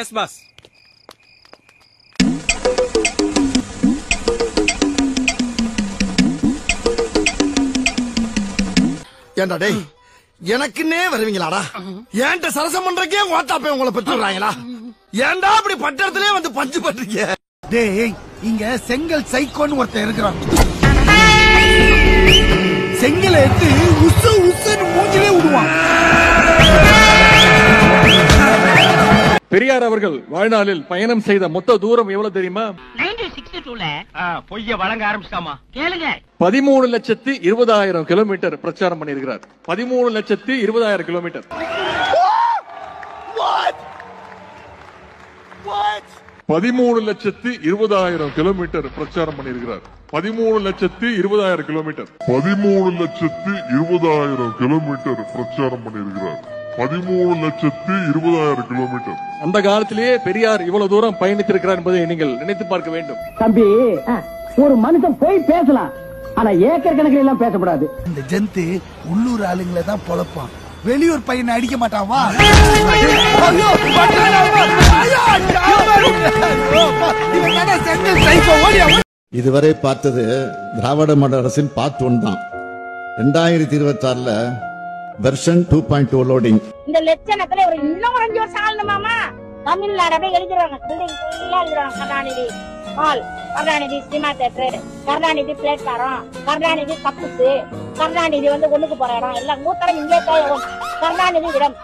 S pass. ஏண்டா டேய், எனக்குன்னே வருவீங்களாடா? ஏன்ட்ட சரசம் பண்றக்கே ஓட்டாப்பே உங்களை பெற்றுறாங்களா? ஏன்டா அப்படி பட்டத்திலே வந்து பஞ்சு பண்றீங்க? டேய், இங்க செங்கல் சைக்கோன்னு ஒருத்தன் இருக்கிறான். செங்கலை எடுத்து உசு உசுன்னு மூஞ்சிலே விடுவான். பெரியார் அவர்கள் வாழ்நாளில் பயணம் செய்த மொத்த தூரம் எவ்வளவு தெரியுமா? 1962ல பொய்ய வழங்க ஆரம்பிச்சாமா கேளுங்க. 13,20,000 கிலோமீட்டர் பிரச்சாரம் பண்ணியிருக்கிறார். 13,20,000 கிலோமீட்டர். 13,20,000 கிலோமீட்டர் பிரச்சாரம் பண்ணியிருக்கிறார். 13,20,000 கிலோமீட்டர். 13,20,000 கிலோமீட்டர் பிரச்சாரம் பண்ணியிருக்கிறார். 13,20,000 கிலோமீட்டர். அந்த காலத்திலேயே பெரியார் இவ்வளவு தூரம் பயணித்திருக்கிறார் என்பதை நீங்கள் நினைத்து பார்க்க வேண்டும். தம்பி, ஒரு மனுஷன் போய் பேசலாம், ஆனா ஏக்கர் கணக்கில் எல்லாம் பேசக்கூடாது. இந்த ஜந்து உள்ளூர் ஆளுங்களை தான் பொழப்பான், வெளியூர் பையனை அடிக்க மாட்டான். வா. இதுவரை பார்த்தது திராவிட மாடல் அரசின் பார்ட் 1 தான். 2026ல வெர்ஷன் 2.2 லோடிங். இந்த லட்சணத்துல ஒரு இன்னும் 5 வருஷம் ஆளணுமாமா? தமிழ்நாடு அப்படியே எழுதிடுவாங்க, பில்டிங் ஃபுல்லா எழுதிடுவாங்க. Karunanidhi hall, Karunanidhi cinema theatre, Karunanidhi platform, Karunanidhi கப்புசு, கருணாநிதி ஒண்ணுக்கு போற இடம் எல்லாம் மூத்தரம் இங்கே தேவையும் கருணாநிதி இடம்.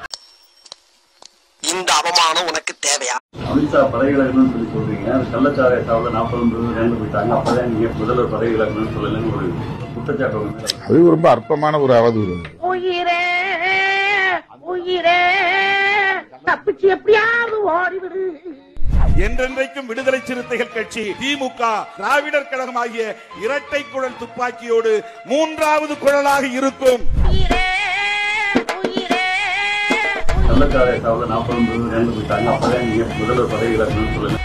இந்த அவமானம் உனக்கு தேவையா? அமித்ஷா பதவிகளன்னு சொல்லி சொல்றீங்க. கள்ளச்சாராய சாவுல 40 இறந்து போயிட்டாங்க. அப்பதான் நீங்க முதல்வர் பதவிகளன்னு சொல்லலன்னு ஒரு குற்றச்சாட்டு. அது ரொம்ப அற்பமான ஒரு அவதூறு. உயிரே உயிரே தப்பிச்சு எப்படியாவது ஓடிவிடு. என்றென்றைக்கும் விடுதலை சிறுத்தைகள் கட்சி, திமுக, திராவிடர் கழகம் ஆகிய இரட்டை குழல் துப்பாக்கியோடு 3வது குழலாக இருக்கும். கள்ளச்சாராய சாவுல 40 இறந்து போயிட்டாங்க. அப்பதான் நீங்க முதல்வர் பதவிகளன்னு சொல்லல.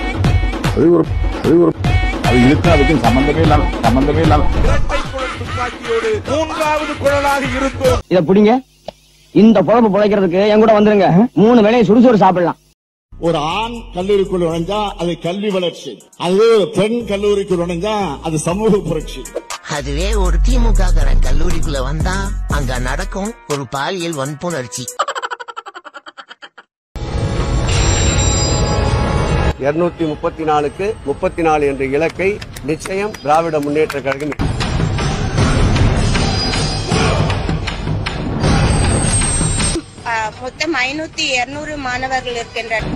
அது இருக்கு, அதுக்கும் சம்பந்தமே இல்லாம இரட்டை குழல் துப்பாக்கியோடு 3வது குழலாக இருக்கும். இத புடிங்க, இந்த பொழப்பு பிழைக்கிறதுக்கு என் கூட வந்துருங்க. 3 வேளையும் சுடுசோறு சாப்பிடலாம். ஒரு ஆண் கல்லூரிக்குள் நுழைஞ்சா அது கல்வி வளர்ச்சி, அதுவே ஒரு பெண் கல்லூரிக்குள் நுழைஞ்சா அது சமூக புரட்சி. அதுவே ஒரு திமுக கல்லூரிக்குள்ள வந்தா அங்க நடக்கும் ஒரு பாலியல் வன்புணர்ச்சி. 234க்கு 34 என்ற இலக்கை நிச்சயம் திராவிட முன்னேற்ற கழகம். மொத்தம் 500-200 மாணவர்கள் இருக்கின்றனர்.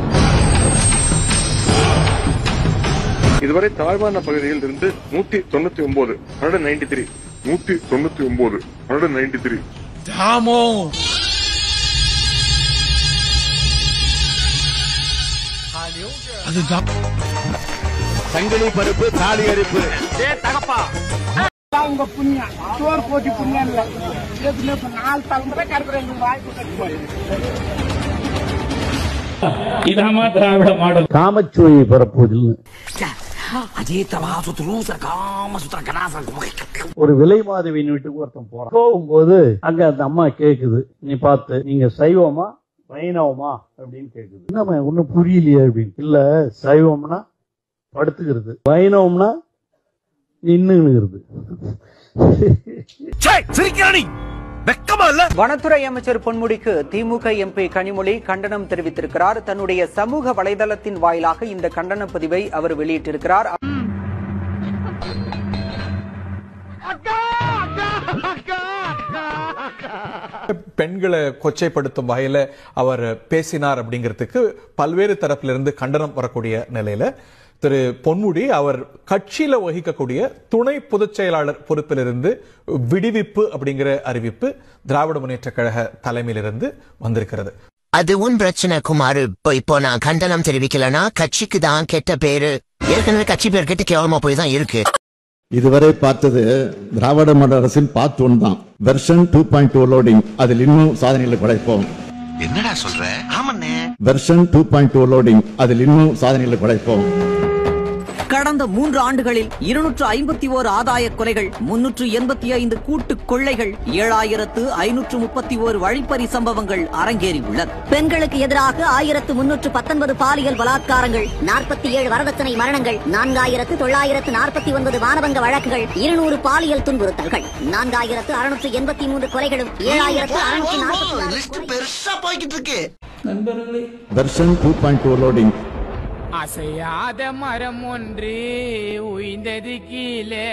இதுவரை தாழ்வான பகுதியில் இருந்து 199 193 199 193. தாமோ அதுதான் சங்கிலி பருப்பு, தாலி அரிப்பு. தகப்பா, உங்க புண்ணியம் சோறு போட்டி புண்ணியம் இல்ல. 4 தலைமுறை கருப்புறேன் வாய்ப்பு. இதாமா திராவிட மாடல். காமச்சுவை பரப்புவதில் ஒரு விலை மாதவியின் வீட்டுக்கு ஒருத்தன் போறான். போகும்போது அங்க அந்த அம்மா கேக்குது, நீ பார்த்து நீங்க சைவமா வைணவமா அப்படின்னு கேக்குது. என்னம்மா ஒன்னும் புரியலையே அப்படின்னு. இல்ல, சைவம்னா படுத்துக்கிறது, வைணவம்னா நின்னுகிறது. வனத்துறை அமைச்சர் பொன்முடிக்கு திமுக எம்பி கனிமொழி கண்டனம் தெரிவித்திருக்கிறார். தன்னுடைய சமூக வலைதளத்தின் வாயிலாக இந்த கண்டன பதிவை அவர் வெளியிட்டிருக்கிறார். பெண்களை கொச்சைப்படுத்தும் வகையில அவர் பேசினார் அப்படிங்கிறதுக்கு பல்வேறு தரப்பிலிருந்து கண்டனம் வரக்கூடிய நிலையில திரு பொன்முடி அவர் கட்சியில வகிக்கக்கூடிய துணை பொதுச் செயலாளர் பொறுப்பிலிருந்து விடுவிப்பு அப்படிங்கிற அறிவிப்பு திராவிட முன்னேற்ற கழக தலைமையிலிருந்து வந்திருக்கிறது. அது உன் பிரச்சனை குமார். இப்போ நான் கண்டனம் தெரிவிக்கலனா கட்சிக்கு தான் கெட்ட பேரு. ஏற்கனவே கட்சி பேர் கெட்ட கேவலமா போய் தான் இருக்கு. இதுவரை பார்த்தது திராவிட மாடல் அரசின் பார்ட் 1 தான். Version 2.2 loading. அதில் இன்னும் சாதனைகளை படைப்போம். என்னடா சொல்ற? ஆமண்ணே. Version 2.2 loading. அதில் இன்னும் சாதனைகளை படைப்போம். கடந்த 3 ஆண்டுகளில் 251 ஆதாய கொலைகள், 385 கூட்டு கொள்ளைகள், 7531 வழிப்பறி சம்பவங்கள் அரங்கேறியுள்ளன. பெண்களுக்கு எதிராக 1319 பாலியல் பலாத்காரங்கள், 47 வரதட்சணை மரணங்கள், 4949 மானபங்க வழக்குகள், 200 பாலியல் துன்புறுத்தல்கள், 4683 கொலைகளும், 7640 பெருசா போய்கிட்டு இருக்கு. நண்பர்களே, வெர்ஷன் 2.2 லோடிங். அசையாத மரம் ஒன்று உய்ந்தது கீழே.